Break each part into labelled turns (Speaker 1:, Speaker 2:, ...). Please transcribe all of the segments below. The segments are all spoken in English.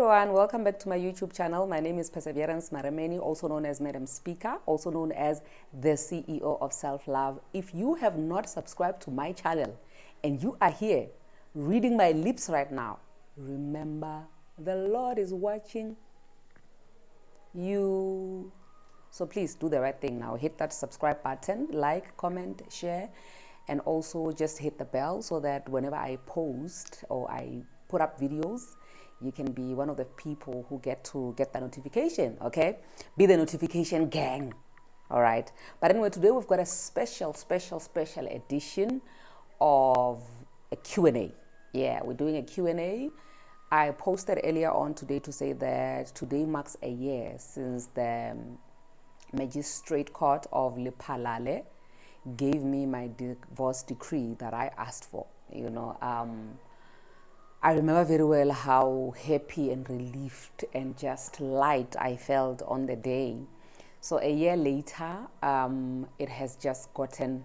Speaker 1: everyone, welcome back to my YouTube channel. My name is Perseverance Marameni, also known as Madam Speaker, also known as the CEO of Self-Love. If you have not subscribed to my channel and you are here reading my lips right now, remember the Lord is watching you. So please do the right thing now. Hit that subscribe button, like, comment, share, and also just hit the bell so that whenever I post or I put up videos, you can be one of the people who get the notification, okay? Be the notification gang, all right? But anyway, today we've got a special edition of a Q&A. Yeah, we're doing a Q&A. I posted earlier on today to say that today marks a year since the Magistrate Court of Lephalale gave me my divorce decree that I asked for. I remember very well how happy and relieved and just light I felt on the day. So a year later, it has just gotten...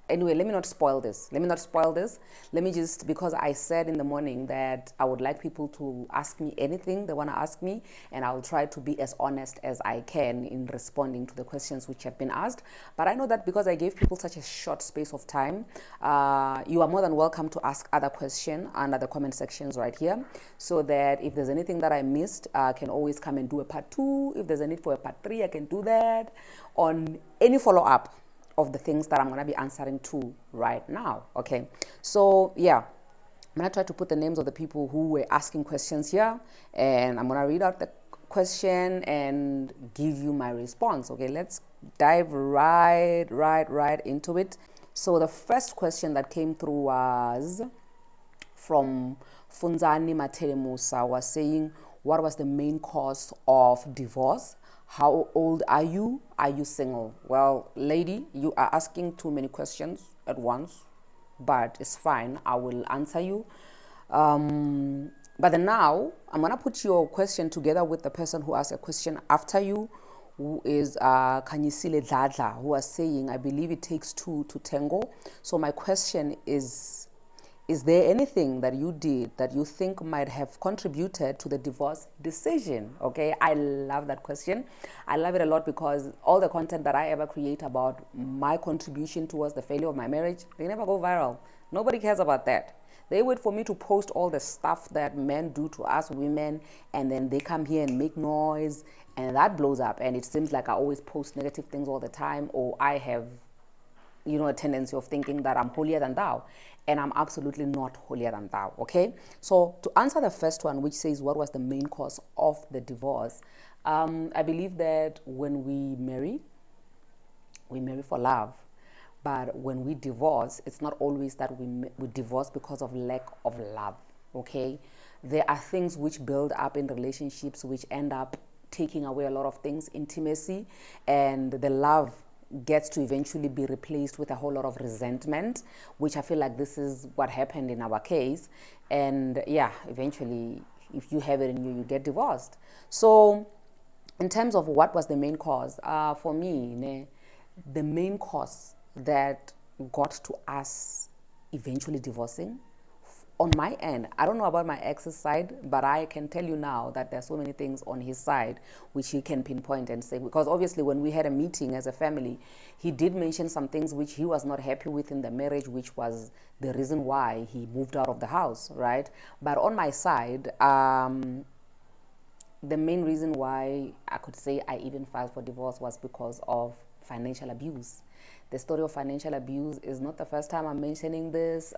Speaker 1: Anyway, let me not spoil this. Let me just, because I said in the morning that I would like people to ask me anything they want to ask me, and I'll try to be as honest as I can in responding to the questions which have been asked. But I know that because I gave people such a short space of time, you are more than welcome to ask other questions under the comment sections right here, so that if there's anything that I missed, I can always come and do a part 2. If there's a need for a part 3, I can do that on any follow-up of the things that I'm going to be answering to right now. Okay, so yeah, I'm going to try to put the names of the people who were asking questions here, and I'm going to read out the question and give you my response. Okay, let's dive right into it. So the first question that came through was from Funzani Matelemusa, was saying, what was the main cause of divorce? How old are you? Are you single? Well, lady, you are asking too many questions at once, but it's fine. I will answer you. But then now, I'm going to put your question together with the person who asked a question after you, who is Kanyisile Dladla, who was saying, I believe it takes two to tango. So my question is there anything that you did that you think might have contributed to the divorce decision? Okay, I love that question. I love it a lot because all the content that I ever create about my contribution towards the failure of my marriage, they never go viral. Nobody cares about that. They wait for me to post all the stuff that men do to us women, and then they come here and make noise, and that blows up. And it seems like I always post negative things all the time, or I have a tendency of thinking that I'm holier than thou, and I'm absolutely not holier than thou. Okay, so to answer the first one, which says what was the main cause of the divorce, I believe that when we marry for love, but when we divorce, it's not always that we divorce because of lack of love. Okay, there are things which build up in relationships which end up taking away a lot of things, intimacy, and the love gets to eventually be replaced with a whole lot of resentment, which I feel like this is what happened in our case. And yeah, eventually, if you have it in you, you get divorced. So in terms of what was the main cause, for me, the main cause that got to us eventually divorcing, on my end, I don't know about my ex's side, but I can tell you now that there's so many things on his side which he can pinpoint and say, because obviously when we had a meeting as a family, he did mention some things which he was not happy with in the marriage, which was the reason why he moved out of the house, right? But on my side, the main reason why I could say I even filed for divorce was because of financial abuse. The story of financial abuse is not the first time I'm mentioning this.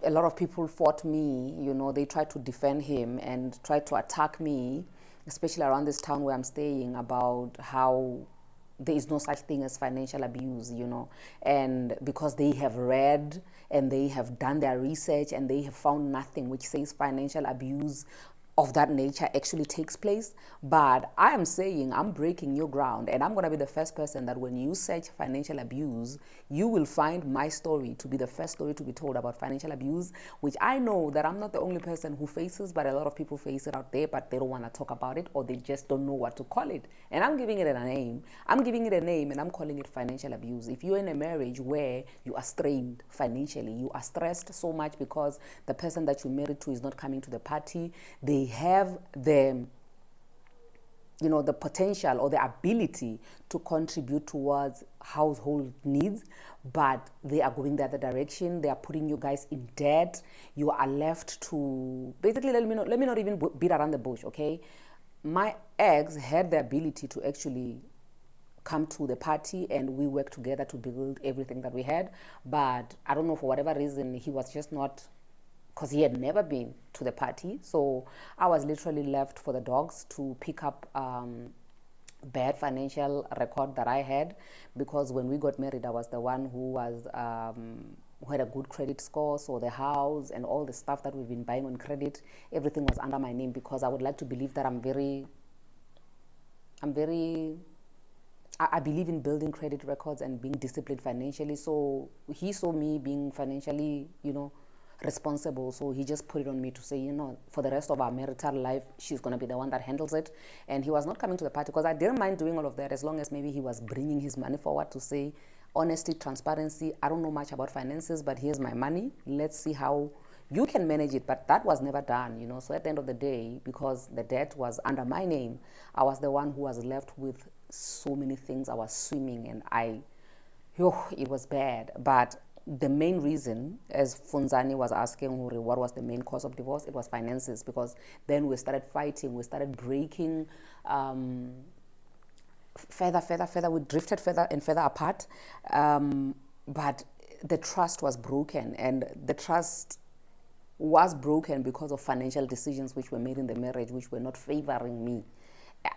Speaker 1: A lot of people fought me, they tried to defend him and tried to attack me, especially around this town where I'm staying, about how there is no such thing as financial abuse, and because they have read and they have done their research and they have found nothing which says financial abuse of that nature actually takes place. But I am saying I'm breaking new ground, and I'm going to be the first person that when you search financial abuse, you will find my story to be the first story to be told about financial abuse, which I know that I'm not the only person who faces, but a lot of people face it out there, but they don't want to talk about it, or they just don't know what to call it. And I'm giving it a name. I'm giving it a name, and I'm calling it financial abuse. If you're in a marriage where you are strained financially, you are stressed so much because the person that you're married to is not coming to the party, they have the the potential or the ability to contribute towards household needs, but they are going the other direction. They are putting you guys in debt. You are left to basically, let me not even beat around the bush, okay? My ex had the ability to actually come to the party, and we worked together to build everything that we had, but I don't know, for whatever reason, he was just not, because he had never been to the party. So I was literally left for the dogs to pick up bad financial record that I had, because when we got married, I was the one who was who had a good credit score. So the house and all the stuff that we've been buying on credit, everything was under my name, because I would like to believe that I believe in building credit records and being disciplined financially. So he saw me being financially, responsible. So he just put it on me to say, for the rest of our marital life, she's going to be the one that handles it. And he was not coming to the party, because I didn't mind doing all of that, as long as maybe he was bringing his money forward to say, honesty, transparency, I don't know much about finances, but here's my money. Let's see how you can manage it. But that was never done, So at the end of the day, because the debt was under my name, I was the one who was left with so many things. I was swimming, and it was bad. But the main reason, as Funzani was asking, what was the main cause of divorce, it was finances, because then we started fighting, we started breaking further, we drifted further and further apart. But the trust was broken, and the trust was broken because of financial decisions which were made in the marriage, which were not favoring me.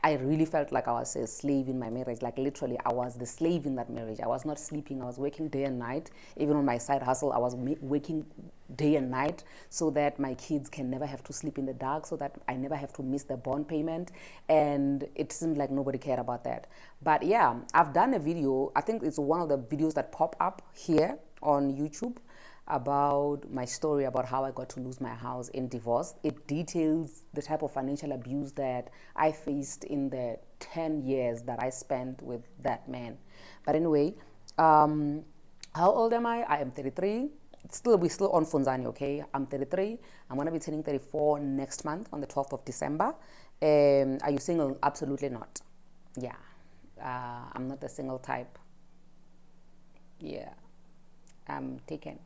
Speaker 1: I really felt like I was a slave in my marriage. Like literally, I was the slave in that marriage. I was not sleeping. I was working day and night. Even on my side hustle, I was working day and night so that my kids can never have to sleep in the dark, so that I never have to miss the bond payment. And it seemed like nobody cared about that. But yeah, I've done a video. I think it's one of the videos that pop up here on YouTube about my story about how I got to lose my house in divorce. It details the type of financial abuse that I faced in the 10 years that I spent with that man. But anyway, how old am I? I am 33. We're still on Funzani, okay? I'm 33. I'm going to be turning 34 next month on the 12th of December. Are you single? Absolutely not. Yeah. I'm not the single type. Yeah. I'm taken.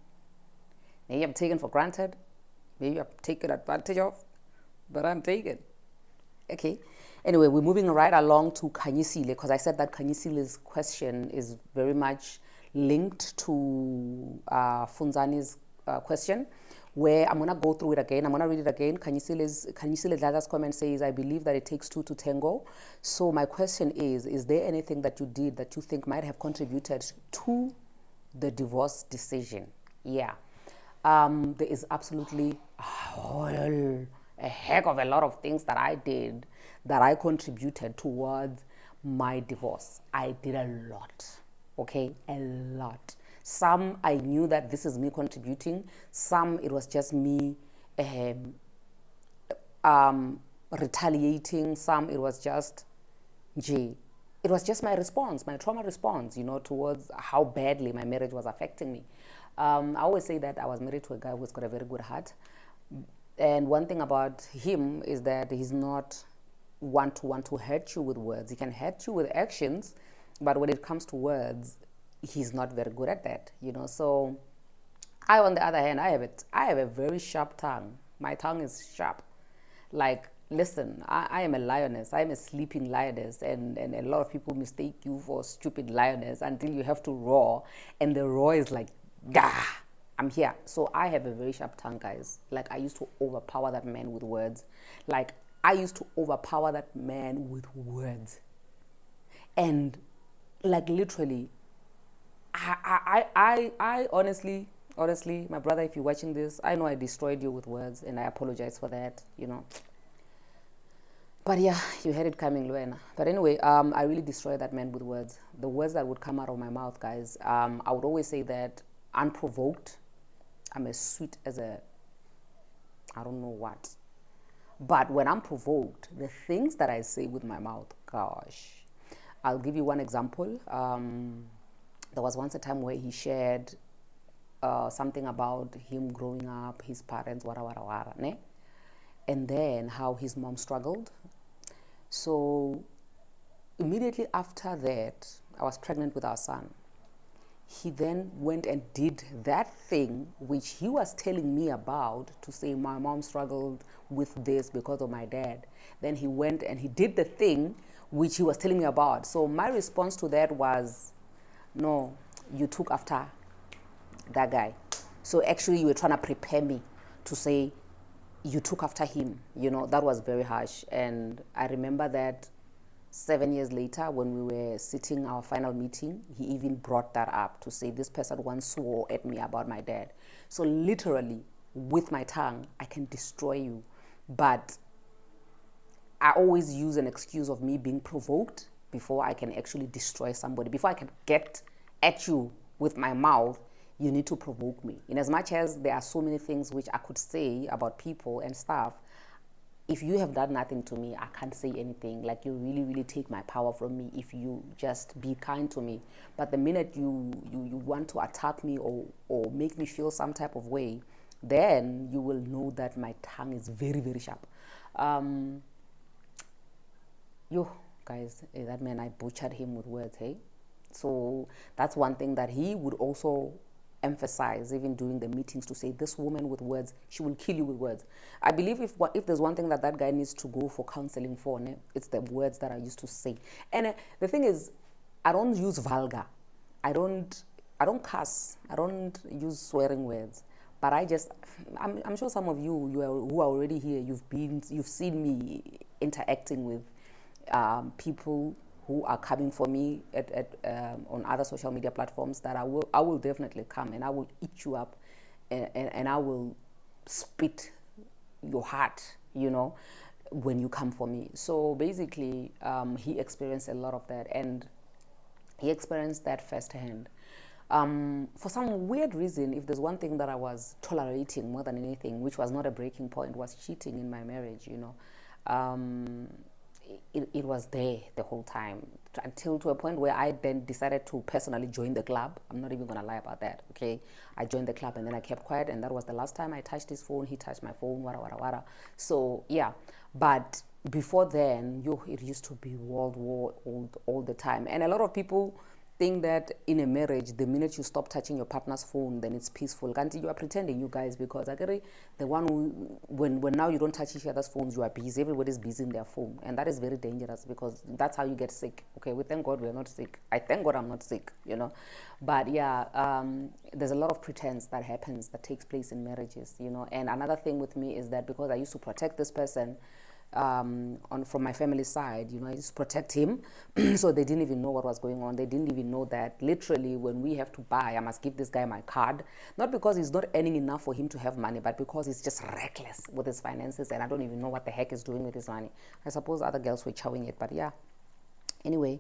Speaker 1: Maybe I'm taken for granted. Maybe I'm taken advantage of. But I'm taken. Okay. Anyway, we're moving right along to Khanyisile, because I said that Khanyisile's question is very much linked to Funzani's question, where I'm going to go through it again. I'm going to read it again. Khanyisile Dlada's comment says, I believe that it takes two to tango. So my question is there anything that you did that you think might have contributed to the divorce decision? Yeah. There is absolutely a heck of a lot of things that I did that I contributed towards my divorce. I did a lot, okay? A lot. Some I knew that this is me contributing. Some it was just me retaliating. Some it was just, it was just my response, my trauma response, towards how badly my marriage was affecting me. I always say that I was married to a guy who's got a very good heart. And one thing about him is that he's not one to hurt you with words. He can hurt you with actions, but when it comes to words, he's not very good at that, So I, on the other hand, I have a very sharp tongue. My tongue is sharp. Like, listen, I am a lioness. I am a sleeping lioness, and a lot of people mistake you for a stupid lioness until you have to roar, and the roar is like, gah, I'm here. So I have a very sharp tongue, guys. Like, I used to overpower that man with words. Like, I used to overpower that man with words. And, like, literally, I honestly, my brother, if you're watching this, I know I destroyed you with words, and I apologize for that, But yeah, you had it coming, Luena. But anyway, I really destroyed that man with words. The words that would come out of my mouth, guys. I would always say that unprovoked, I'm as sweet as a, I don't know what. But when I'm provoked, the things that I say with my mouth, gosh. I'll give you one example. There was once a time where he shared something about him growing up, his parents, wara wara wara, ne? And then how his mom struggled. So immediately after that, I was pregnant with our son. He then went and did that thing which he was telling me about, to say my mom struggled with this because of my dad. Then he went and he did the thing which he was telling me about. So my response to that was, no, you took after that guy. So actually you were trying to prepare me to say you took after him. That was very harsh. And I remember that 7 years later, when we were sitting our final meeting, he even brought that up to say this person once swore at me about my dad. So literally, with my tongue, I can destroy you. But I always use an excuse of me being provoked before I can actually destroy somebody. Before I can get at you with my mouth, you need to provoke me. In as much as there are so many things which I could say about people and stuff, if you have done nothing to me, I can't say anything. Like, you really, really take my power from me if you just be kind to me. But the minute you want to attack me or make me feel some type of way, then you will know that my tongue is very, very sharp. Yo, guys, that man, I butchered him with words, hey? So that's one thing that he would also emphasize, even during the meetings, to say, this woman with words, she will kill you with words. I believe if there's one thing that guy needs to go for counseling for, it's the words that I used to say. And the thing is, I don't use vulgar. I don't cuss. I don't use swearing words. But I'm sure some of you who are already here, you've seen me interacting with people who are coming for me on other social media platforms, that I will definitely come and I will eat you up, and I will spit your heart, when you come for me. So basically, he experienced a lot of that, and he experienced that firsthand. For some weird reason, if there's one thing that I was tolerating more than anything, which was not a breaking point, was cheating in my marriage. It was there the whole time, until to a point where I then decided to personally join the club. I'm not even going to lie about that, okay? I joined the club and then I kept quiet, and that was the last time I touched his phone. He touched my phone, wara, wara, wara. So, yeah. But before then, it used to be World War all the time. And a lot of people think that in a marriage, the minute you stop touching your partner's phone, then it's peaceful. Kanti, you are pretending, you guys, because I get the one who, when now you don't touch each other's phones, you are busy. Everybody's busy in their phone, and that is very dangerous, because that's how you get sick. Okay, we thank God we're not sick. I thank God I'm not sick, But yeah, there's a lot of pretense that happens, that takes place in marriages, And another thing with me is that because I used to protect this person, from my family side, I used to protect him. So they didn't even know what was going on. They didn't even know that literally when we have to buy, I must give this guy my card, not because he's not earning enough for him to have money, but because he's just reckless with his finances, and I don't even know what the heck he's doing with his money. I suppose other girls were chowing it, but yeah. Anyway,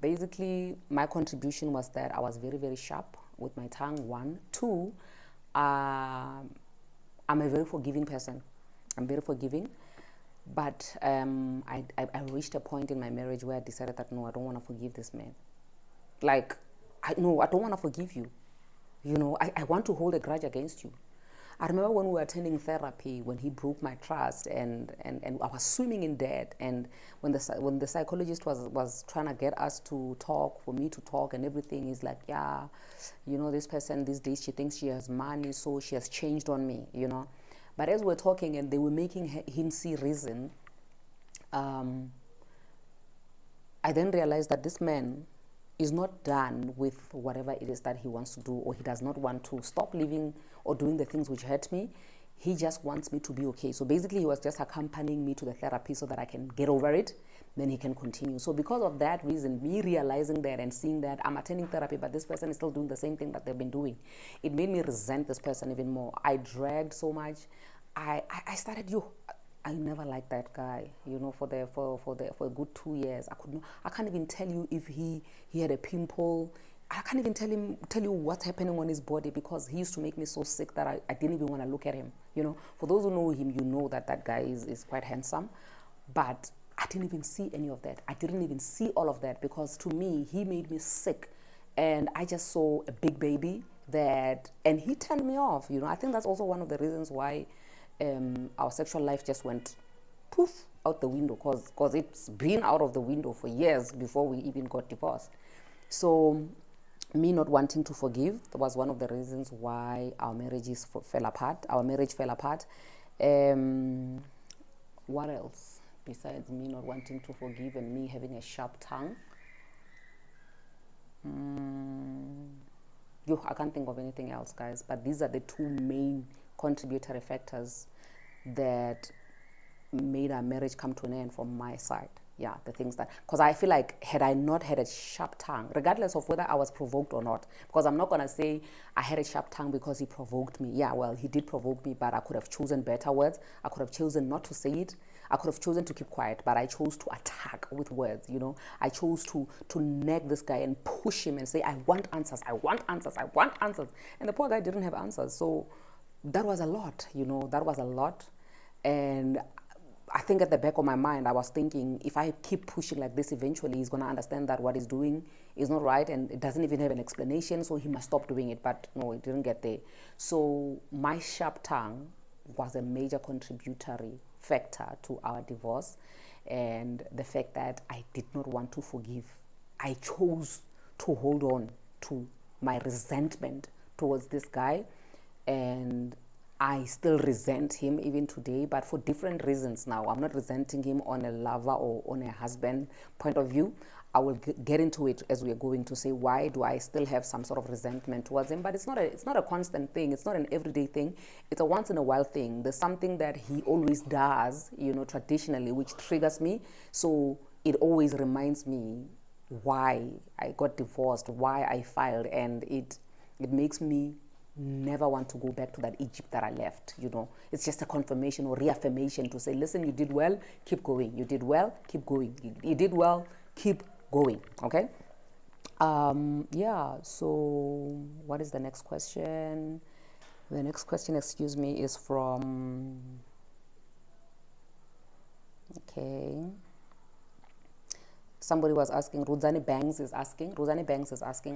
Speaker 1: basically my contribution was that I was very, very sharp with my tongue. 1, 2, I'm a very forgiving person. I'm very forgiving. But I reached a point in my marriage where I decided that, no, I don't want to forgive this man. Like, I don't want to forgive you. I want to hold a grudge against you. I remember when we were attending therapy, when he broke my trust, and I was swimming in debt. And when the psychologist was trying to get us to talk, for me to talk and everything, he's like, yeah, this person these days, she thinks she has money, so she has changed on me, But as we're talking and they were making him see reason, I then realized that this man is not done with whatever it is that he wants to do, or he does not want to stop living or doing the things which hurt me. He just wants me to be okay. So basically, he was just accompanying me to the therapy so that I can get over it, then he can continue. So because of that reason, me realizing that and seeing that I'm attending therapy, but this person is still doing the same thing that they've been doing, it made me resent this person even more. I dragged so much. I started, I never liked that guy, you know, for a good 2 years. I can't even tell you if he had a pimple. I can't even tell you what's happening on his body, because he used to make me so sick that I didn't even want to look at him. You know, for those who know him, you know that guy is quite handsome, but I didn't even see any of that. I didn't even see all of that, because to me, he made me sick. And I just saw a big baby and he turned me off. You know, I think that's also one of the reasons why our sexual life just went poof out the window, because it's been out of the window for years before we even got divorced. So me not wanting to forgive was one of the reasons why our marriage fell apart. Our marriage fell apart. What else besides me not wanting to forgive and me having a sharp tongue? I can't think of anything else, guys, but these are the two main contributory factors that made our marriage come to an end from my side. Yeah, the things that, because I feel like had I not had a sharp tongue, regardless of whether I was provoked or not, because I'm not going to say I had a sharp tongue because he provoked me. Yeah, well, he did provoke me, but I could have chosen better words. I could have chosen not to say it. I could have chosen to keep quiet, but I chose to attack with words, you know. I chose to nag this guy and push him and say, I want answers, I want answers, I want answers. And the poor guy didn't have answers. So that was a lot, you know, that was a lot. And I think at the back of my mind, I was thinking, if I keep pushing like this, eventually he's going to understand that what he's doing is not right and it doesn't even have an explanation, so he must stop doing it. But no, it didn't get there. So my sharp tongue was a major contributory factor to our divorce, and the fact that I did not want to forgive. I chose to hold on to my resentment towards this guy, and I still resent him even today, but for different reasons now. I'm not resenting him on a lover or on a husband point of view. I will get into it as we are going to say why do I still have some sort of resentment towards him. But it's not a constant thing. It's not an everyday thing. It's a once in a while thing. There's something that he always does, you know, traditionally, which triggers me. So it always reminds me why I got divorced, why I filed, and it makes me never want to go back to that Egypt that I left, you know. It's just a confirmation or reaffirmation to say, listen, you did well, keep going. You did well, keep going. You did well, keep going, okay? Yeah, so what is the next question? The next question, excuse me, is from, okay. Somebody was asking, Ruzani Banks is asking,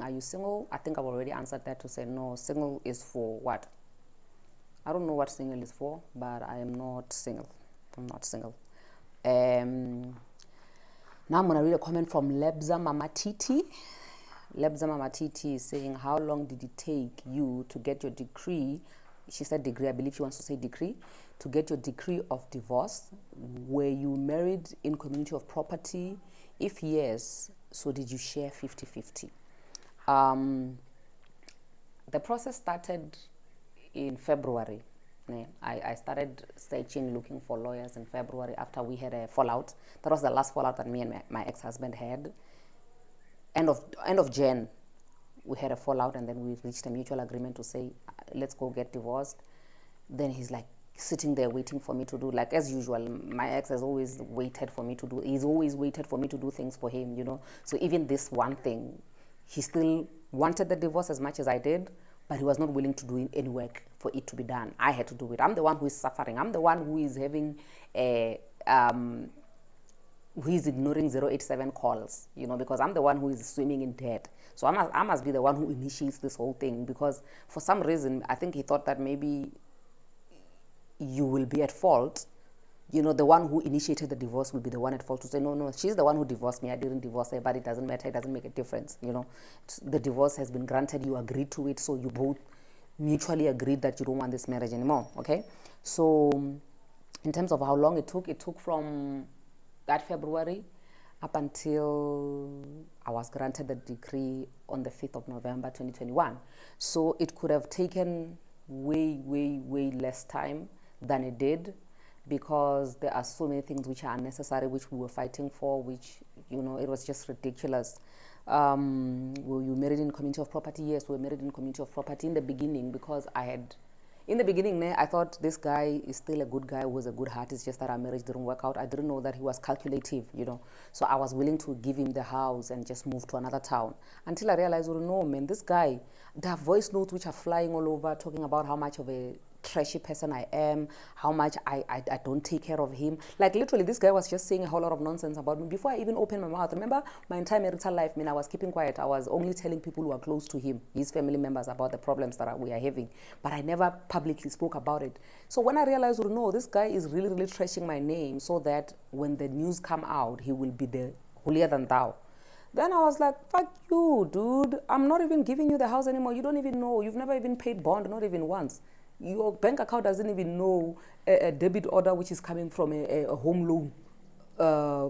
Speaker 1: are you single? I think I've already answered that to say no, single is for what? I don't know what single is for, but I am not single. I'm not single. Now I'm going to read a comment from Lebza Mama Titi. Lebza Mama Titi is saying, how long did it take you to get your decree? She said degree, I believe she wants to say decree. To get your decree of divorce. Were you married in community of property? If yes, so did you share 50-50? The process started in February. I started searching, looking for lawyers in February after we had a fallout. That was the last fallout that me and my ex-husband had. End of Jan, we had a fallout, and then we reached a mutual agreement to say, let's go get divorced. Then he's like sitting there waiting for me to do, like as usual, my ex has always waited for me to do, he's always waited for me to do things for him, you know. So even this one thing, he still wanted the divorce as much as I did, but he was not willing to do any work for it to be done. I had to do it. I'm the one who is suffering. I'm the one who is having who is ignoring 087 calls, you know, because I'm the one who is swimming in debt. So I must be the one who initiates this whole thing, because for some reason, I think he thought that maybe you will be at fault. You know, the one who initiated the divorce will be the one at fault to say, no, she's the one who divorced me. I didn't divorce her, but it doesn't matter. It doesn't make a difference. You know, the divorce has been granted. You agreed to it. So you both mutually agreed that you don't want this marriage anymore. Okay. So in terms of how long it took from that February up until I was granted the decree on the 5th of November 2021. So it could have taken way less time than it did, because there are so many things which are unnecessary, which we were fighting for, which, you know, it was just ridiculous. Were you married in community of property? Yes, we were married in community of property in the beginning, because I had, in the beginning, I thought this guy is still a good guy who has a good heart. It's just that our marriage didn't work out. I didn't know that he was calculative, So I was willing to give him the house and just move to another town. Until I realized, oh no, man, this guy, there are voice notes which are flying all over talking about how much of a trashy person I am, how much I don't take care of him. Like literally, this guy was just saying a whole lot of nonsense about me before I even opened my mouth. Remember, my entire marital life, I was keeping quiet. I was only telling people who are close to him, his family members, about the problems that we are having. But I never publicly spoke about it. So when I realized, oh no, this guy is really, really trashing my name so that when the news come out, he will be the holier than thou. Then I was like, fuck you, dude. I'm not even giving you the house anymore. You don't even know. You've never even paid bond, not even once. Your bank account doesn't even know a debit order which is coming from a home loan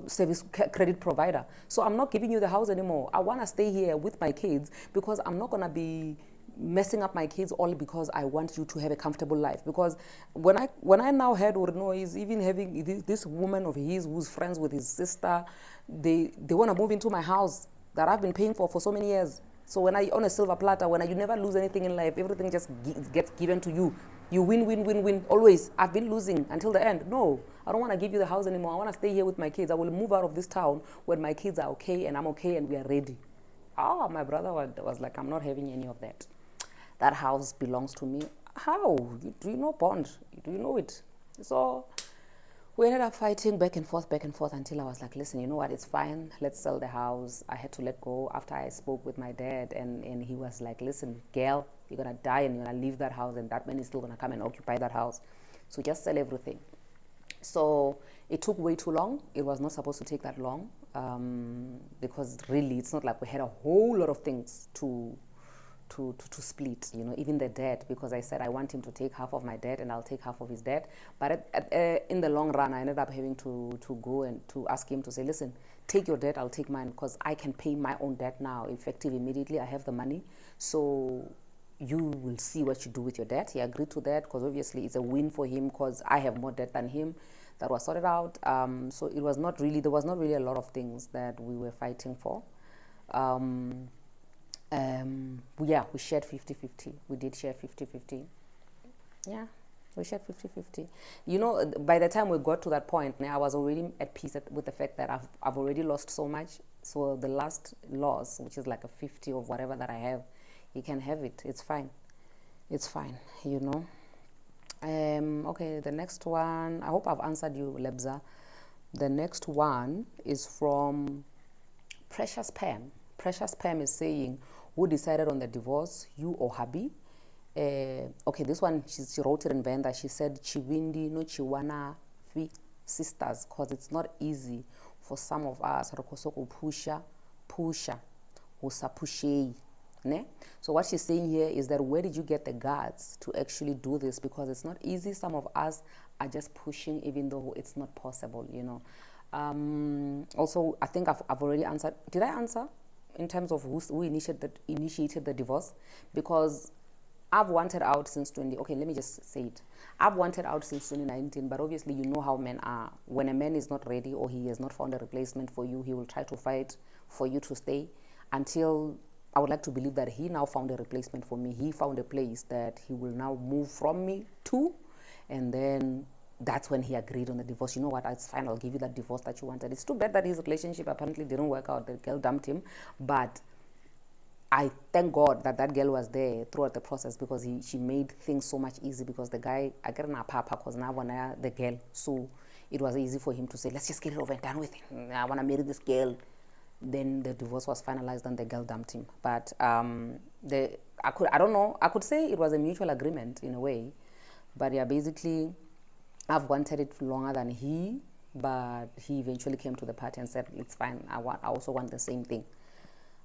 Speaker 1: service credit provider. So I'm not giving you the house anymore. I want to stay here with my kids because I'm not going to be messing up my kids all because I want you to have a comfortable life. Because when I now heard Orino is even having this woman of his who's friends with his sister, they want to move into my house that I've been paying for so many years. So when I on a silver platter, you never lose anything in life, everything just gets given to you. You win, win, win, win, always. I've been losing until the end. No, I don't want to give you the house anymore. I want to stay here with my kids. I will move out of this town when my kids are okay and I'm okay and we are ready. My brother was like, I'm not having any of that. That house belongs to me. How? Do you know bond? Do you know it? So we ended up fighting back and forth until I was like, listen, you know what, it's fine, let's sell the house. I had to let go after I spoke with my dad, and he was like, listen, girl, you're gonna die and you're gonna leave that house, and that man is still gonna come and occupy that house, so just sell everything. So it took way too long. It was not supposed to take that long, because really it's not like we had a whole lot of things to split, even the debt, because I said I want him to take half of my debt and I'll take half of his debt. But in the long run, I ended up having to go and to ask him to say, listen, take your debt, I'll take mine, because I can pay my own debt now, effective immediately. I have the money. So you will see what you do with your debt. He agreed to that because obviously it's a win for him because I have more debt than him. That was sorted out. So there was not really a lot of things that we were fighting for. We shared 50-50. We did share 50-50. Yeah, we shared 50-50. By the time we got to that point, I was already at peace with the fact that I've already lost so much. So the last loss, which is like a 50 of whatever that I have, he can have it. It's fine. It's fine, Okay, the next one, I hope I've answered you, Lebza. The next one is from Precious Pam. Precious Pam is saying, who decided on the divorce, you or hubby? Okay, this one, she wrote it in Venda. She said, Chivindi no Chiwana fi sisters, because it's not easy for some of us. Pusha, usapushei. Ne? So what she's saying here is that where did you get the guts to actually do this? Because it's not easy. Some of us are just pushing even though it's not possible, Also, I think I've already answered. Did I answer in terms of who initiated the divorce? Because I've wanted out since okay, let me just say it. I've wanted out since 2019, but obviously you know how men are. When a man is not ready or he has not found a replacement for you, he will try to fight for you to stay until I would like to believe that he now found a replacement for me. He found a place that he will now move from me to, and then that's when he agreed on the divorce. You know what, it's fine, I'll give you that divorce that you wanted. It's too bad that his relationship apparently didn't work out. The girl dumped him, but I thank God that girl was there throughout the process, because she made things so much easy, because the guy, I get na papa because now when the girl, so it was easy for him to say, let's just get it over and done with it. I want to marry this girl. Then the divorce was finalized and the girl dumped him. But I don't know, I could say it was a mutual agreement in a way. But yeah, basically, I've wanted it longer than he, but he eventually came to the party and said, it's fine, I also want the same thing.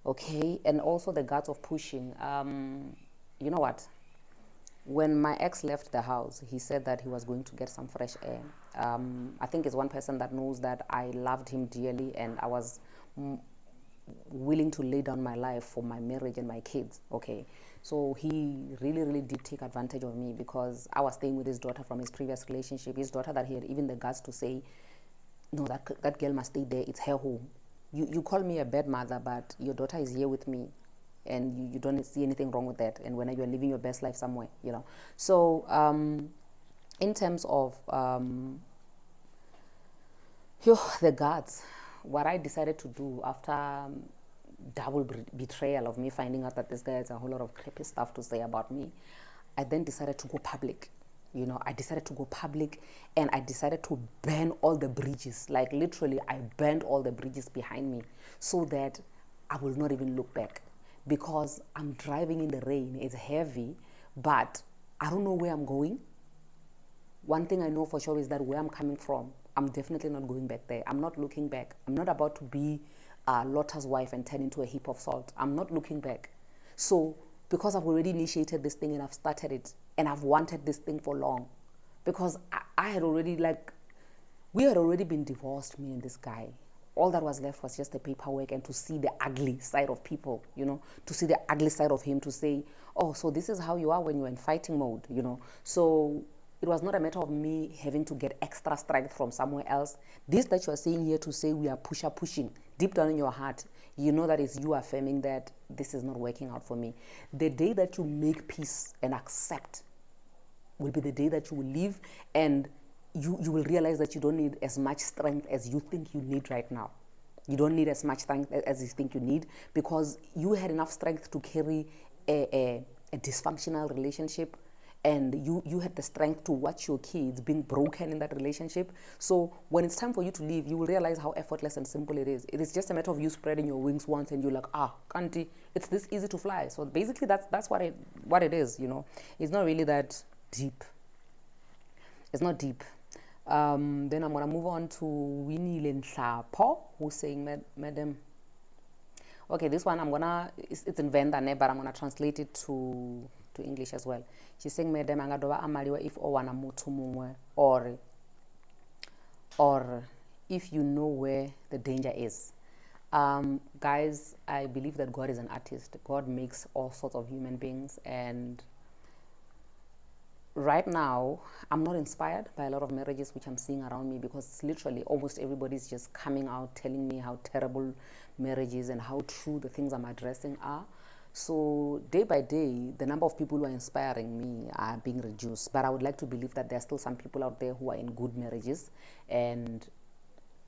Speaker 1: Okay, and also the guts of pushing. You know what? When my ex left the house, he said that he was going to get some fresh air. I think it's one person that knows that I loved him dearly and I was willing to lay down my life for my marriage and my kids. Okay, so he really did take advantage of me, because I was staying with his daughter from his previous relationship, his daughter that he had even the guts to say, no, that girl must stay there, it's her home. You call me a bad mother, but your daughter is here with me. and you don't see anything wrong with that, and when you're living your best life somewhere, you know. So in terms of the guards, what I decided to do after double betrayal of me finding out that this guy has a whole lot of creepy stuff to say about me, I then decided to go public. You know, I decided to go public, and I decided to burn all the bridges. Like literally, I burned all the bridges behind me so that I will not even look back, because I'm driving in the rain. It's heavy, but I don't know where I'm going. One thing I know for sure is that where I'm coming from, I'm definitely not going back there. I'm not looking back. I'm not about to be Lotta's wife and turn into a heap of salt. I'm not looking back. So because I've already initiated this thing and I've started it, and I've wanted this thing for long, because I had already, like, we had already been divorced, me and this guy. All that was left was just the paperwork and to see the ugly side of people, you know, to see the ugly side of him, to say, oh, so this is how you are when you're in fighting mode, you know. So it was not a matter of me having to get extra strength from somewhere else. This that you are saying here to say we are pushing, deep down in your heart, you know that is you affirming that this is not working out for me. The day that you make peace and accept will be the day that you will leave, and you will realize that you don't need as much strength as you think you need right now. You don't need as much strength as you think you need, because you had enough strength to carry a dysfunctional relationship, and you had the strength to watch your kids being broken in that relationship. So when it's time for you to leave, you will realize how effortless and simple it is. It is just a matter of you spreading your wings once, and you're like, Kanti, it's this easy to fly. So basically that's what it is, you know. It's not really that deep. It's not deep. Then I'm gonna move on to Winnie Lenhlapo, who's saying, Madam. Okay, this one it's in Venda, but I'm gonna translate it to English as well. She's saying, Madam, angadoba amaliwa if owana mutu mungwe, or if you know where the danger is. Guys, I believe that God is an artist. God makes all sorts of human beings, and right now I'm not inspired by a lot of marriages which I'm seeing around me, because literally almost everybody's just coming out telling me how terrible marriage is and how true the things I'm addressing are. So day by day, the number of people who are inspiring me are being reduced, but I would like to believe that there are still some people out there who are in good marriages. And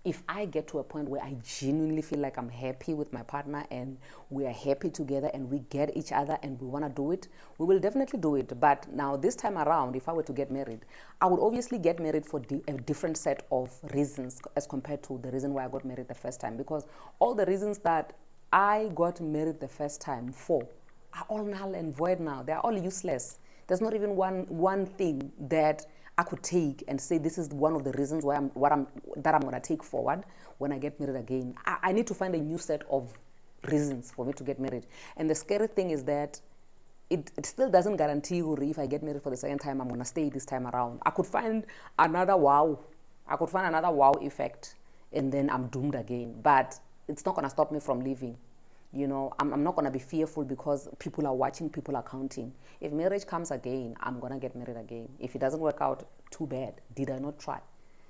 Speaker 1: if I get to a point where I genuinely feel like I'm happy with my partner and we are happy together and we get each other and we want to do it, we will definitely do it. But now this time around, if I were to get married, I would obviously get married for a different set of reasons as compared to the reason why I got married the first time. Because all the reasons that I got married the first time for are all null and void now. They are all useless. There's not even one thing that I could take and say this is one of the reasons why I'm going to take forward when I get married again. I need to find a new set of reasons for me to get married. And the scary thing is that it still doesn't guarantee if I get married for the second time, I'm going to stay this time around. I could find another wow. Effect, and then I'm doomed again. But it's not going to stop me from leaving. You know, I'm not going to be fearful because people are watching, people are counting. If marriage comes again, I'm going to get married again. If it doesn't work out, too bad. Did I not try?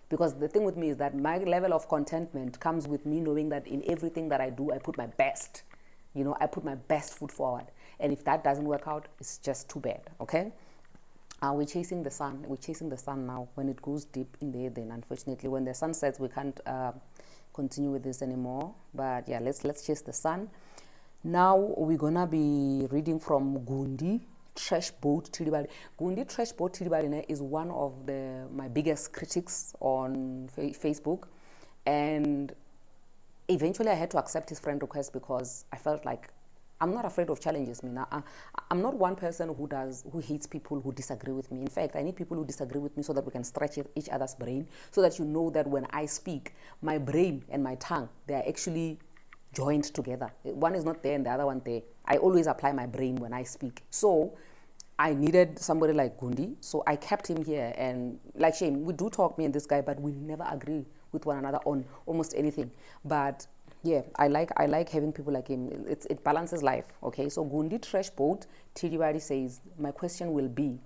Speaker 1: Because the thing with me is that my level of contentment comes with me knowing that in everything that I do, I put my best. You know, I put my best foot forward. And if that doesn't work out, it's just too bad, okay? We're chasing the sun. We're chasing the sun now. When it goes deep in there, then unfortunately, when the sun sets, we can't continue with this anymore. But yeah, let's chase the sun. Now we're gonna be reading from Gundi Trash Boat Tilibali. Gundi Trash Boat Tilibali is one of my biggest critics on Facebook, and eventually I had to accept his friend request because I felt like I'm not afraid of challenges. I'm not one person who hates people who disagree with me. In fact, I need people who disagree with me so that we can stretch each other's brain, so that you know that when I speak, my brain and my tongue, they are actually joined together. One is not there and the other one there. I always apply my brain when I speak. So I needed somebody like Gundi, so I kept him here. And like Shane, we do talk, me and this guy, but we never agree with one another on almost anything. But yeah, I like having people like him. It balances life. Okay, so Gundi Trash Boat Tilibadi says, my question will be,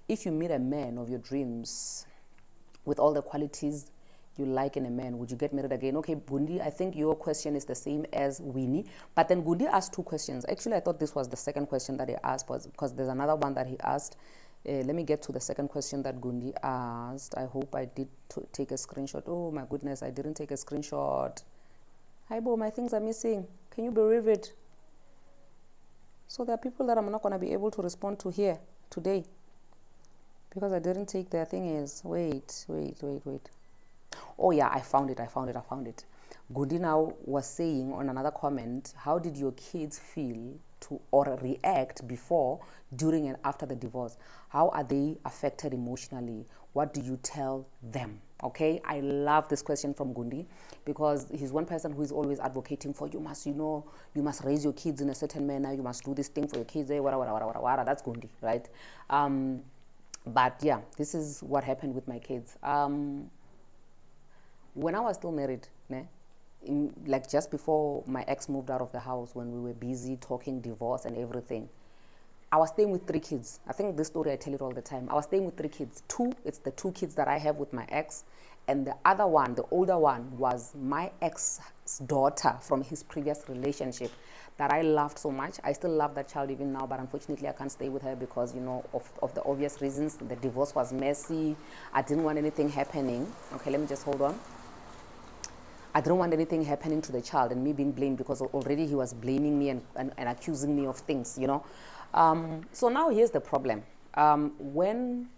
Speaker 1: if you meet a man of your dreams with all the qualities you like in a man, would you get married again? Okay, Gundi, I think your question is the same as Winnie. But then Gundi asked two questions. Actually, I thought this was the second question that he asked, because there's another one that he asked. Let me get to the second question that Gundi asked. I hope I did take a screenshot. Oh my goodness, I didn't take a screenshot. Hi, Bo, my things are missing. Can you believe it? So there are people that I'm not going to be able to respond to here today because I didn't take their thing is. Wait. Oh yeah, I found it. Gundi now was saying on another comment, how did your kids feel to or react before, during, and after the divorce? How are they affected emotionally? What do you tell them? Okay, I love this question from Gundi because he's one person who is always advocating for you must raise your kids in a certain manner, you must do this thing for your kids, whatever. That's Gundi, right? But yeah, this is what happened with my kids. When I was still married, like just before my ex moved out of the house, when we were busy talking divorce and everything, I was staying with 3 kids. I think this story I tell it all the time. I was staying with 3 kids. It's the 2 kids that I have with my ex, and the other one, the older one, was my ex's daughter from his previous relationship that I loved so much. I still love that child even now, but unfortunately I can't stay with her because, of the obvious reasons. The divorce was messy. I didn't want anything happening. Okay, let me just hold on. I didn't want anything happening to the child and me being blamed because already he was blaming me and accusing me of things, So now here's the problem. When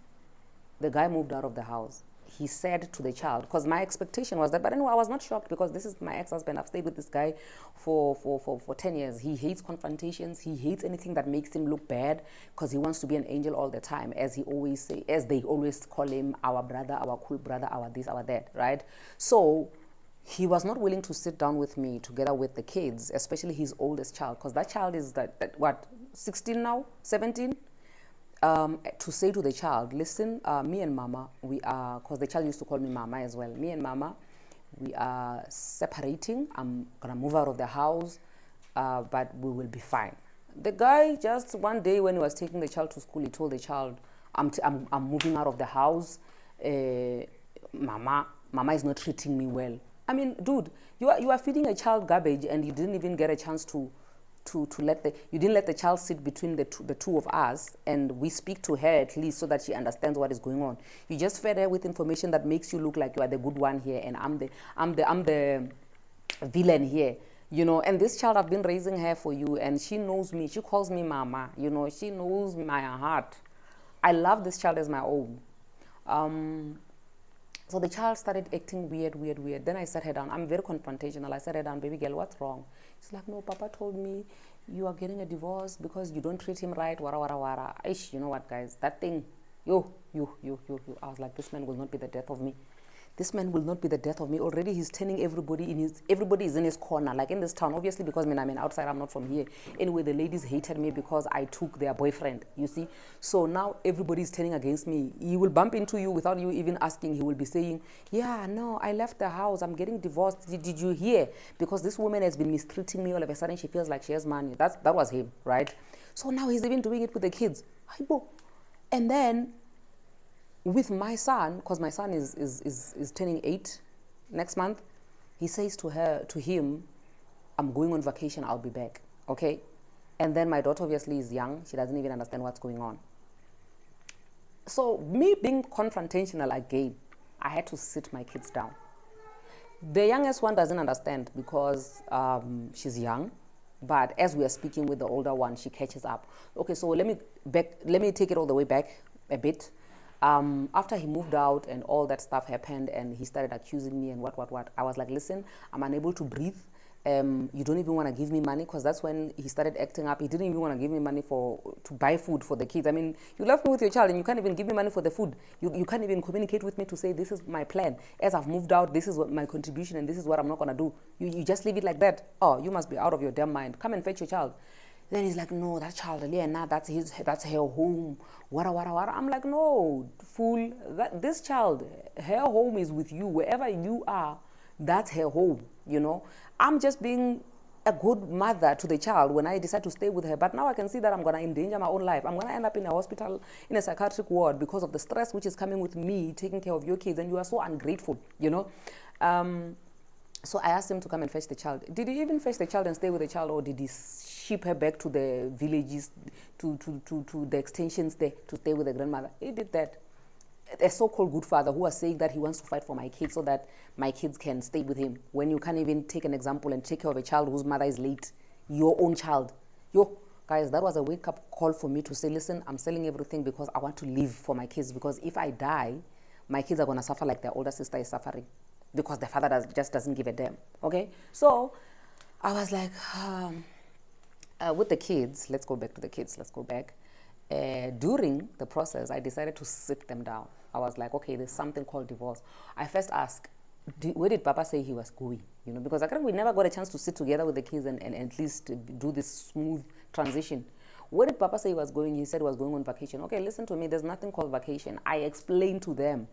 Speaker 1: the guy moved out of the house, he said to the child, because my expectation was that, but anyway, I was not shocked because this is my ex-husband. I've stayed with this guy for 10 years. He hates confrontations. He hates anything that makes him look bad because he wants to be an angel all the time, as they always call him, our brother, our cool brother, our this, our that, right? So he was not willing to sit down with me together with the kids, especially his oldest child, because that child is 16 now, 17? To say to the child, listen, me and Mama, we are, because the child used to call me Mama as well, me and Mama, we are separating. I'm going to move out of the house, but we will be fine. The guy, just one day when he was taking the child to school, he told the child, I'm moving out of the house. Mama is not treating me well. I mean, dude, you are feeding a child garbage and you didn't even get a chance to you didn't let the child sit between the two of us and we speak to her at least so that she understands what is going on. You just fed her with information that makes you look like you are the good one here and I'm the villain here, and this child, I've been raising her for you and she knows me. She calls me Mama, she knows my heart. I love this child as my own. So the child started acting weird. Then I sat her down. I'm very confrontational. I sat her down, baby girl, what's wrong? She's like, no, Papa told me you are getting a divorce because you don't treat him right, wara. Ish, you know what, guys? That thing, you. I was like, this man will not be the death of me. This man will not be the death of me. Already he's turning everybody is in his corner. Like in this town, obviously because I'm an outsider, I'm not from here. Anyway, the ladies hated me because I took their boyfriend, you see. So now everybody's turning against me. He will bump into you without you even asking. He will be saying, yeah, no, I left the house. I'm getting divorced. Did you hear? Because this woman has been mistreating me. All of a sudden she feels like she has money. That was him, right? So now he's even doing it with the kids. And then with my son, because my son is turning 8 next month, he says to him, I'm going on vacation, I'll be back, okay? And then my daughter obviously is young, she doesn't even understand what's going on. So me being confrontational again, I had to sit my kids down. The youngest one doesn't understand because she's young, but as we are speaking with the older one, she catches up. Okay, so let me take it all the way back a bit. After he moved out and all that stuff happened and he started accusing me and what, I was like, listen, I'm unable to breathe. You don't even want to give me money, because that's when he started acting up. He didn't even want to give me money to buy food for the kids. I mean, you left me with your child and you can't even give me money for the food. You can't even communicate with me to say, this is my plan. As I've moved out, this is what my contribution and this is what I'm not going to do. You just leave it like that. Oh, you must be out of your damn mind. Come and fetch your child. Then he's like, no, that child, that's her home. Wara. I'm like, no, fool. This child, her home is with you. Wherever you are, that's her home, I'm just being a good mother to the child when I decide to stay with her. But now I can see that I'm going to endanger my own life. I'm going to end up in a hospital, in a psychiatric ward because of the stress which is coming with me taking care of your kids, and you are so ungrateful, you know. So I asked him to come and fetch the child. Did he even fetch the child and stay with the child, or did he ship her back to the villages, to the extensions there to stay with the grandmother? He did that. A so-called good father who was saying that he wants to fight for my kids so that my kids can stay with him, when you can't even take an example and take care of a child whose mother is late, your own child. Yo, guys, that was a wake-up call for me to say, listen, I'm selling everything because I want to live for my kids, because if I die, my kids are going to suffer like their older sister is suffering because their father just doesn't give a damn. Okay, so I was like, with the kids, let's go back to the kids. Let's go back. During the process, I decided to sit them down. I was like, okay, there's something called divorce. I first asked, where did Papa say he was going? You know, because I think we never got a chance to sit together with the kids and at least do this smooth transition. Where did Papa say he was going? He said he was going on vacation. Okay, listen to me. There's nothing called vacation. I explained to them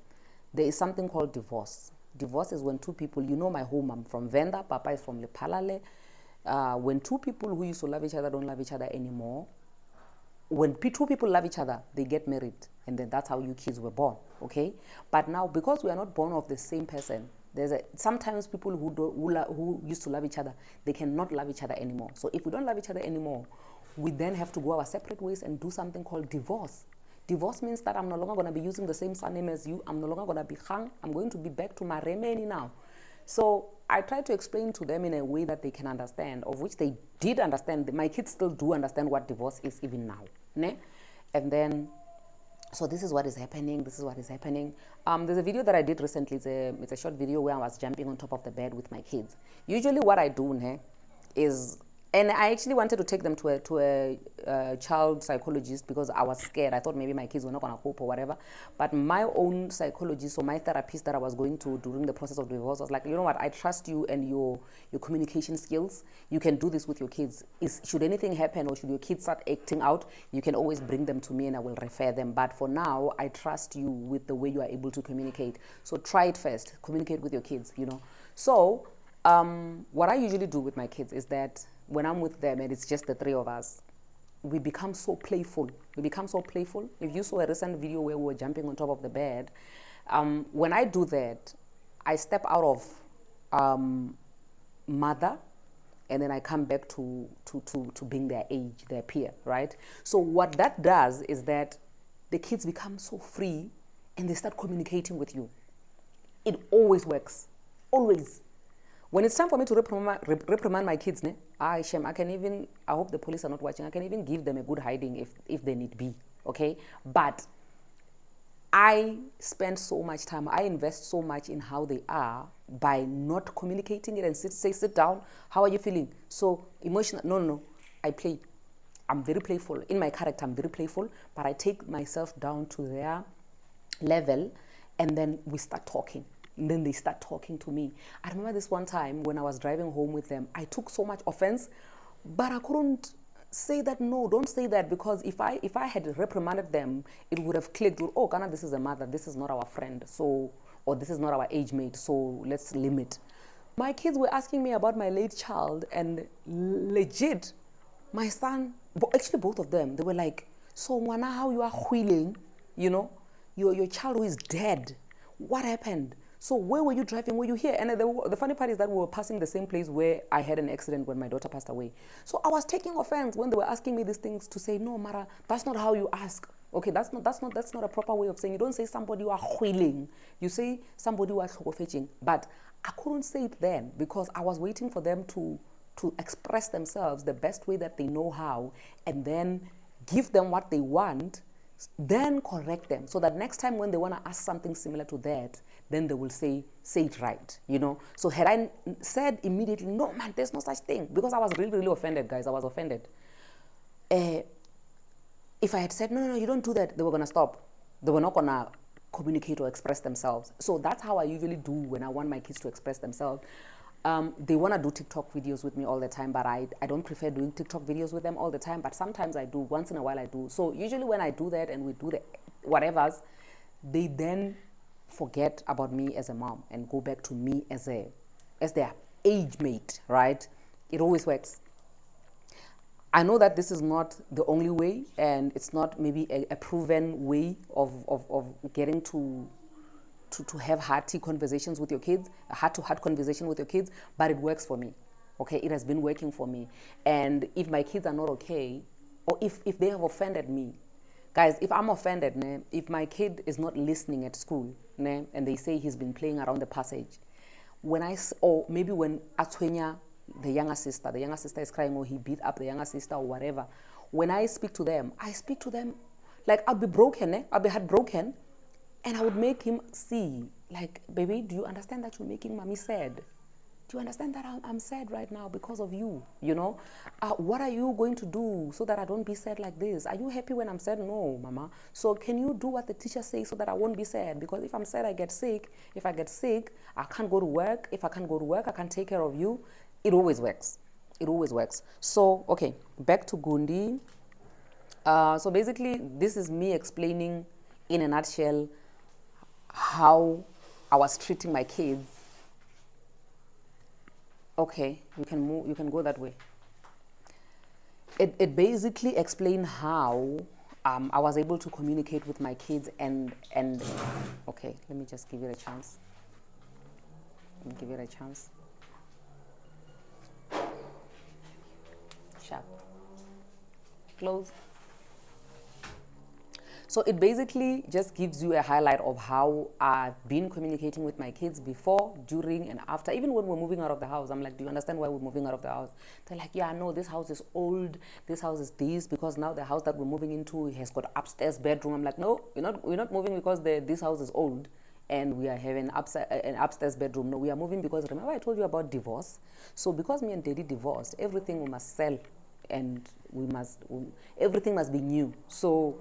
Speaker 1: there is something called divorce. Divorce is when two people, you know my home, I'm from Venda, Papa is from Lepalale. When two people who used to love each other don't love each other anymore, when two people love each other, they get married, and then that's how you kids were born, okay? But now, because we are not born of the same person, sometimes people who used to love each other, they cannot love each other anymore. So if we don't love each other anymore, we then have to go our separate ways and do something called divorce. Divorce means that I'm no longer going to be using the same surname as you. I'm no longer going to be Khang. I'm going to be back to Maremeni now. So I tried to explain to them in a way that they can understand, of which they did understand. My kids still do understand what divorce is even now. Ne? And then, so this is what is happening. This is what is happening. There's a video that I did recently. It's a short video where I was jumping on top of the bed with my kids. Usually what I do is, and I actually wanted to take them to a child psychologist because I was scared. I thought maybe my kids were not going to cope or whatever. But my own psychologist, or my therapist that I was going to during the process of divorce, was like, you know what, I trust you and your communication skills. You can do this with your kids. Should anything happen or should your kids start acting out, you can always bring them to me and I will refer them. But for now, I trust you with the way you are able to communicate. So try it first. Communicate with your kids, you know. So what I usually do with my kids is that when I'm with them and it's just the three of us, we become so playful. If you saw a recent video where we were jumping on top of the bed, when I do that, I step out of mother, and then I come back to being their age, their peer, right? So what that does is that the kids become so free and they start communicating with you. It always works. Always. When it's time for me to reprimand my kids, I hope the police are not watching, I can even give them a good hiding if they need be, okay? But I spend so much time, I invest so much in how they are by not communicating it and sit down, how are you feeling? So emotional, no, I play. I'm very playful. In my character, I'm very playful, but I take myself down to their level and then we start talking. And then they start talking to me. I remember this one time when I was driving home with them, I took so much offense, but I couldn't say that, no, don't say that, because if I had reprimanded them, it would have clicked, oh, Ghana, this is a mother, this is not our friend, so, or this is not our age mate, so let's limit. My kids were asking me about my late child, and legit, my son, actually both of them, they were like, so Mwana, how you are wheeling, you know, your child who is dead, what happened? So where were you driving? Were you here? And the funny part is that we were passing the same place where I had an accident when my daughter passed away. So I was taking offense when they were asking me these things to say, no, Mara, that's not how you ask. Okay, that's not a proper way of saying. You don't say somebody who are wheeling. You say somebody who are fetching. But I couldn't say it then because I was waiting for them to express themselves the best way that they know how, and then give them what they want, then correct them so that next time when they want to ask something similar to that, then they will say it right, you know. So had I said immediately, no man, there's no such thing, because I was really offended, guys. I was offended. If I had said, no, you don't do that, they were going to stop. They were not going to communicate or express themselves. So that's how I usually do when I want my kids to express themselves. They want to do TikTok videos with me all the time, but I don't prefer doing TikTok videos with them all the time, but sometimes I do. Once in a while I do. So usually when I do that and we do the whatevers, they then forget about me as a mom and go back to me as their age mate, right? It always works. I know that this is not the only way, and it's not maybe a proven way of getting to have hearty conversations with your kids, a heart-to-heart conversation with your kids, but it works for me. Okay, it has been working for me. And if my kids are not okay, or if they have offended me, guys, if I'm offended, ne, if my kid is not listening at school, ne, and they say he's been playing around the passage, or maybe when Atwenya, the younger sister is crying, or he beat up the younger sister or whatever, when I speak to them like I'll be broken, I'll be heartbroken, and I would make him see, like, baby, do you understand that you're making mommy sad? Do you understand that I'm sad right now because of you? You know, what are you going to do so that I don't be sad like this? Are you happy when I'm sad? No, mama. So can you do what the teacher says so that I won't be sad? Because if I'm sad, I get sick. If I get sick, I can't go to work. If I can't go to work, I can't take care of you. It always works. It always works. So, okay, back to Gundi. So basically, this is me explaining in a nutshell how I was treating my kids. Okay, you can move, you can go that way. It basically explained how I was able to communicate with my kids and okay, let me just give it a chance. Let me give it a chance. Sharp. Close. So it basically just gives you a highlight of how I've been communicating with my kids before, during, and after. Even when we're moving out of the house, I'm like, do you understand why we're moving out of the house? They're like, yeah, no, this house is old. This house is this, because now the house that we're moving into has got upstairs bedroom. I'm like, no, we're not moving because this house is old and we are having an upstairs bedroom. No, we are moving because, remember I told you about divorce? So because me and Daddy divorced, everything we must sell, and everything must be new. So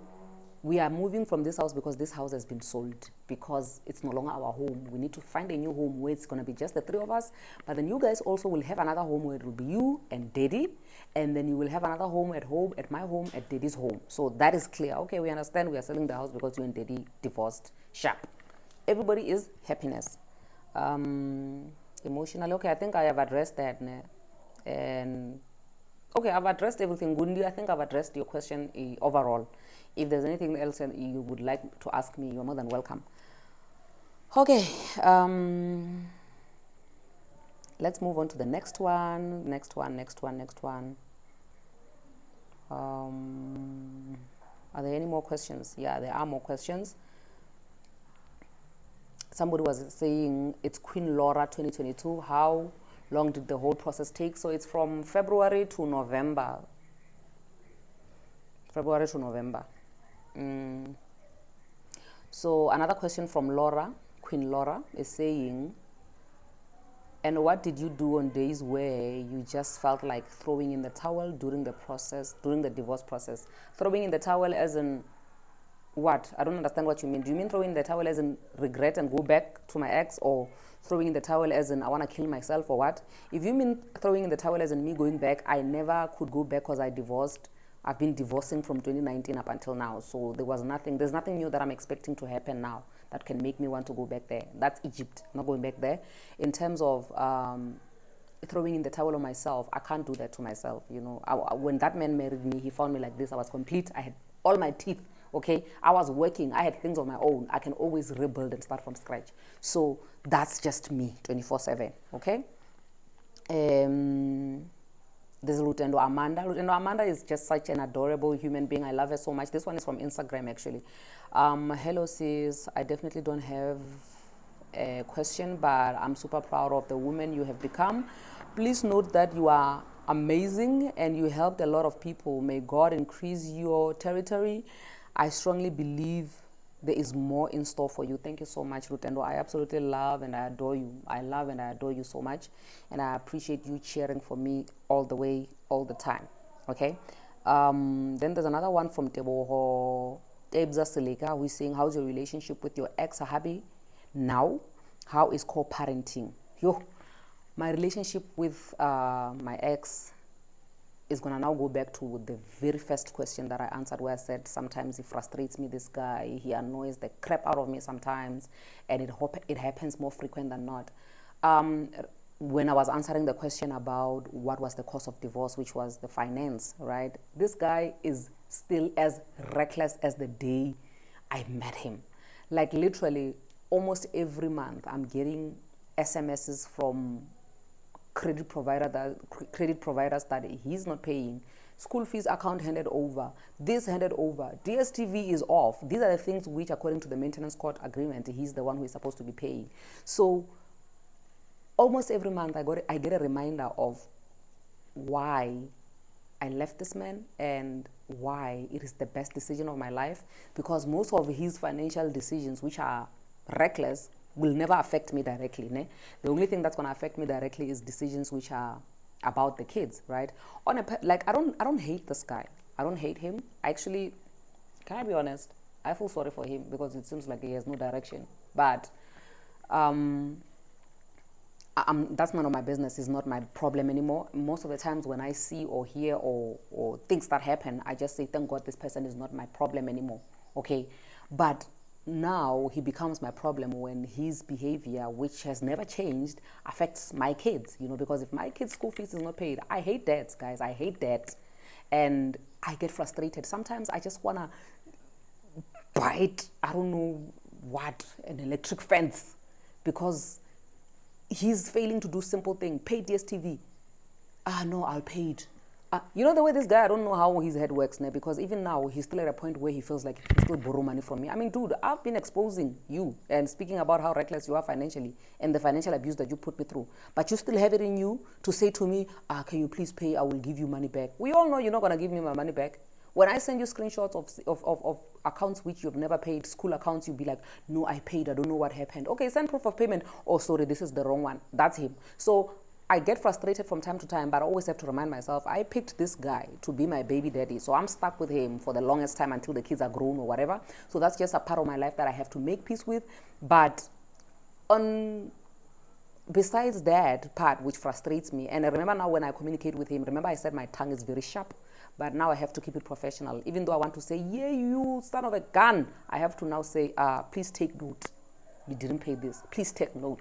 Speaker 1: we are moving from this house because this house has been sold, because it's no longer our home. We need to find a new home where it's going to be just the three of us. But then you guys also will have another home where it will be you and Daddy. And then you will have another home, at my home, at Daddy's home. So that is clear. Okay, we understand we are selling the house because you and Daddy divorced. Sharp. Everybody is happiness. Emotionally, okay, I think I have addressed that. And okay, I've addressed everything. Gundi, I think I've addressed your question overall. If there's anything else you would like to ask me, you're more than welcome. Okay, let's move on to the next one. Are there any more questions? Yeah, there are more questions. Somebody was saying it's Queen Laura 2022. How long did the whole process take? So it's from February to November. So another question from Laura, Queen Laura, is saying, and what did you do on days where you just felt like throwing in the towel during the divorce process? Throwing in the towel as in what? I don't understand what you mean. Do you mean throwing in the towel as in regret and go back to my ex, or throwing in the towel as in I want to kill myself, or what? If you mean throwing in the towel as in me going back, I never could go back because I divorced. I've been divorcing from 2019 up until now. So there's nothing new that I'm expecting to happen now that can make me want to go back there. That's Egypt, not going back there. In terms of throwing in the towel on myself, I can't do that to myself. You know, when that man married me, he found me like this. I was complete. I had all my teeth. Okay, I was working. I had things on my own. I can always rebuild and start from scratch. So that's just me, 24/7. Okay. There's Lutendo Amanda. Lutendo Amanda is just such an adorable human being. I love her so much. This one is from Instagram, actually. Hello, sis. I definitely don't have a question, but I'm super proud of the woman you have become. Please note that you are amazing and you helped a lot of people. May God increase your territory. I strongly believe there is more in store for you. Thank you so much, Lutendo. I absolutely love and I adore you. I love and I adore you so much. And I appreciate you cheering for me all the way, all the time. Okay? Then there's another one from Teboho Ebza Seleka, who is saying, how's your relationship with your ex-hubby now? How is co-parenting? My relationship with my ex is going to now go back to the very first question that I answered, where I said sometimes he frustrates me, this guy, he annoys the crap out of me sometimes, and it happens more frequent than not. when I was answering the question about what was the cause of divorce, which was the finance, right? This guy is still as reckless as the day I met him. Like literally, almost every month, I'm getting SMSs from credit providers that he's not paying. School fees account handed over, this handed over, DSTV is off. These are the things which, according to the maintenance court agreement, he's the one who is supposed to be paying. So almost every month I get a reminder of why I left this man and why it is the best decision of my life, because most of his financial decisions, which are reckless, will never affect me directly. Ne? The only thing that's going to affect me directly is decisions which are about the kids, right? Like I don't hate this guy. I don't hate him. Actually, can I be honest? I feel sorry for him because it seems like he has no direction. But that's none of my business. It's not my problem anymore. Most of the times when I see or hear or things that happen, I just say, thank God this person is not my problem anymore. Okay. But now he becomes my problem when his behavior, which has never changed, affects my kids, because if my kids' school fees is not paid, I hate dads, guys. I hate dads. And I get frustrated. Sometimes I just want to bite, I don't know what, an electric fence, because he's failing to do simple thing. Pay DSTV. No, I'll pay it. The way this guy, I don't know how his head works now, because even now he's still at a point where he feels like he can still borrow money from me. I mean, dude, I've been exposing you and speaking about how reckless you are financially and the financial abuse that you put me through. But you still have it in you to say to me, can you please pay? I will give you money back. We all know you're not going to give me my money back. When I send you screenshots of accounts which you've never paid, school accounts, you'll be like, no, I paid. I don't know what happened. Okay, send proof of payment. Oh, sorry, this is the wrong one. That's him. So I get frustrated from time to time, but I always have to remind myself, I picked this guy to be my baby daddy. So I'm stuck with him for the longest time until the kids are grown or whatever. So that's just a part of my life that I have to make peace with. But besides that part which frustrates me, and I remember now when I communicate with him, remember I said my tongue is very sharp, but now I have to keep it professional. Even though I want to say, yeah, you son of a gun, I have to now say, please take note. You didn't pay this. Please take note.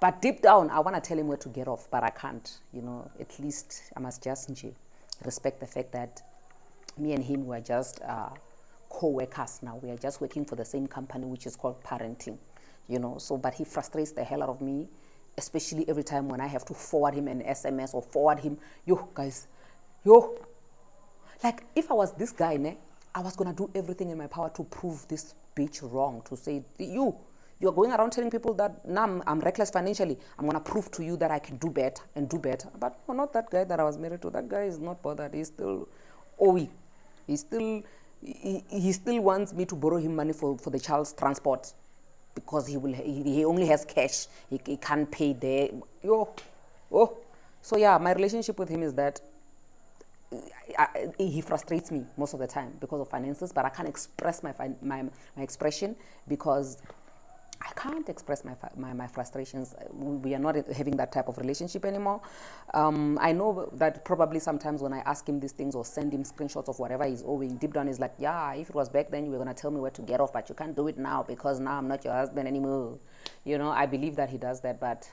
Speaker 1: But deep down, I want to tell him where to get off, but I can't. At least I must just respect the fact that me and him were just co-workers now. We are just working for the same company, which is called parenting. So, but he frustrates the hell out of me, especially every time when I have to forward him an SMS or forward him, guys, like if I was this guy, I was going to do everything in my power to prove this bitch wrong, to say, you're going around telling people that now I'm reckless financially. I'm going to prove to you that I can do better and do better. But no, not that guy that I was married to. That guy is not bothered. He's still owing. He still wants me to borrow him money for the child's transport, because he only has cash. He can't pay there. So yeah, my relationship with him is that he frustrates me most of the time because of finances, but I can't express my expression because I can't express my frustrations. We are not having that type of relationship anymore. I know that probably sometimes when I ask him these things or send him screenshots of whatever he's owing, deep down he's like, yeah, if it was back then, you were going to tell me where to get off, but you can't do it now because now I'm not your husband anymore. I believe that he does that, but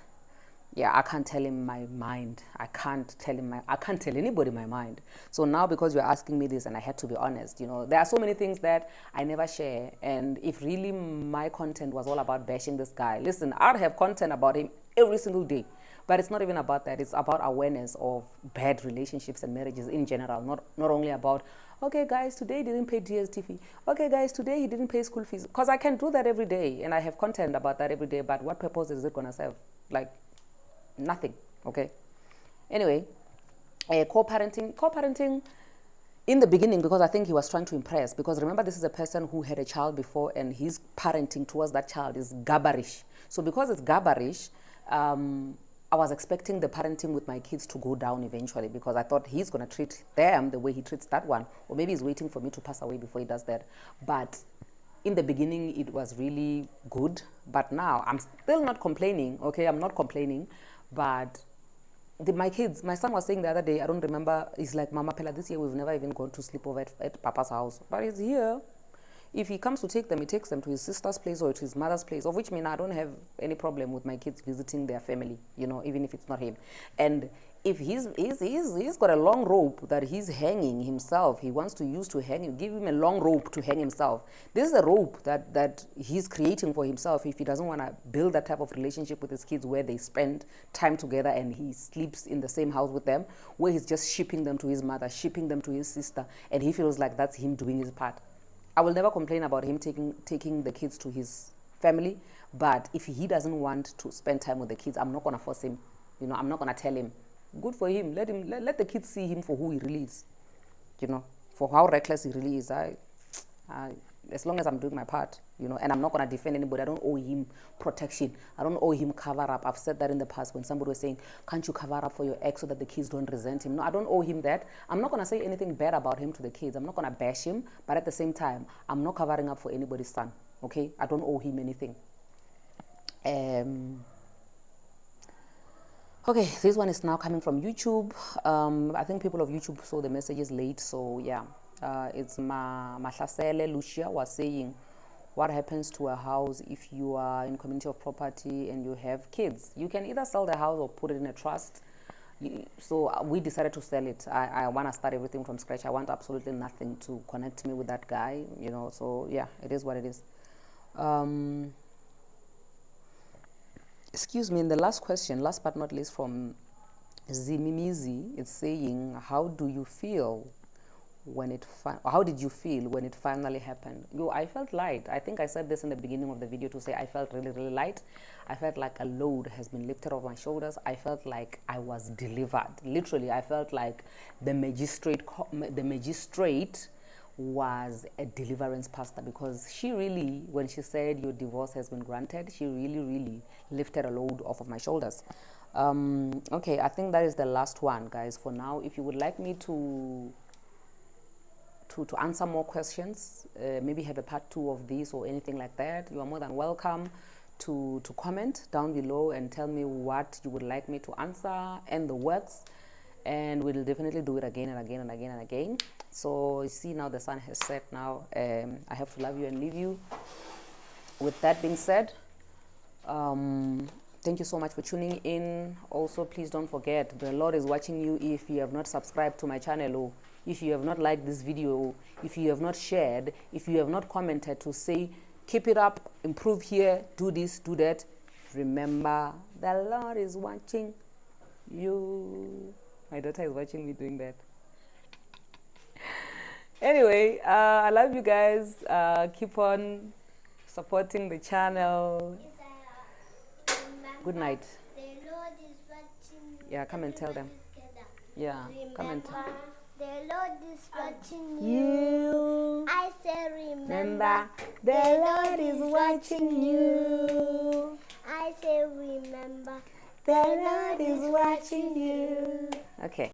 Speaker 1: yeah, I can't tell him my mind. I can't tell anybody my mind. So now, because you're asking me this and I had to be honest, there are so many things that I never share. And if really my content was all about bashing this guy, listen, I'd have content about him every single day. But it's not even about that. It's about awareness of bad relationships and marriages in general. Not only about, okay, guys, today he didn't pay DSTV. Okay, guys, today he didn't pay school fees. Because I can do that every day. And I have content about that every day. But what purpose is it going to serve? Like, nothing. Okay. Anyway, co-parenting in the beginning, because I think he was trying to impress, because remember, this is a person who had a child before and his parenting towards that child is gabberish. So because it's gabberish, I was expecting the parenting with my kids to go down eventually, because I thought he's going to treat them the way he treats that one, or maybe he's waiting for me to pass away before he does that. But in the beginning, it was really good. But now I'm still not complaining. Okay, I'm not complaining. But my son was saying the other day, I don't remember, he's like, Mama Pella, this year we've never even gone to sleep over at Papa's house. But he's here. If he comes to take them, he takes them to his sister's place or to his mother's place, of which mean I don't have any problem with my kids visiting their family, you know, even if it's not him. And if he's got a long rope that he's hanging himself, he wants to use to hang, give him a long rope to hang himself. This is a rope that he's creating for himself if he doesn't want to build that type of relationship with his kids where they spend time together and he sleeps in the same house with them, where he's just shipping them to his mother, shipping them to his sister, and he feels like that's him doing his part. I will never complain about him taking the kids to his family, but if he doesn't want to spend time with the kids, I'm not going to force him. You know, I'm not going to tell him. Good for him. Let the kids see him for who he really is. You know, for how reckless he really is. As long as I'm doing my part, you know, and I'm not going to defend anybody. I don't owe him protection. I don't owe him cover up. I've said that in the past when somebody was saying, can't you cover up for your ex so that the kids don't resent him? No, I don't owe him that. I'm not going to say anything bad about him to the kids. I'm not going to bash him. But at the same time, I'm not covering up for anybody's son. Okay? I don't owe him anything. Okay, this one is now coming from YouTube. I think people of YouTube saw the messages late, so yeah. It's Mahlasele Lucia was saying, what happens to a house if you are in community of property and you have kids? You can either sell the house or put it in a trust. So we decided to sell it. I want to start everything from scratch. I want absolutely nothing to connect me with that guy, you know. So yeah, it is what it is. Excuse me, in the last question, last but not least, from Zimimizi, it's saying, how do you feel when how did you feel when it finally happened? I felt light. I think I said this in the beginning of the video to say I felt really, really light. I felt like a load has been lifted off my shoulders. I felt like I was delivered. Literally, I felt like the magistrate was a deliverance pastor, because she really, when she said your divorce has been granted, she really, really lifted a load off of my shoulders. Okay, I think that is the last one, guys, for now. If you would like me to answer more questions, maybe have a part 2 of this or anything like that, you are more than welcome to comment down below and tell me what you would like me to answer and the works, and we'll definitely do it again and again and again and again. So you see, now the sun has set now. I have to love you and leave you. With that being said, thank you so much for tuning in. Also, please don't forget, the Lord is watching you. If you have not subscribed to my channel, or if you have not liked this video, if you have not shared, if you have not commented to say, keep it up, improve here, do this, do that, remember, the Lord is watching you. My daughter is watching me doing that. Anyway, I love you guys. Keep on supporting the channel. Good night.
Speaker 2: The Lord is watching you.
Speaker 1: Yeah, come and tell them. Yeah, come and tell them.
Speaker 2: The Lord is watching you. I say remember.
Speaker 1: The Lord is watching you.
Speaker 2: I say remember.
Speaker 1: The Lord is watching you. Okay.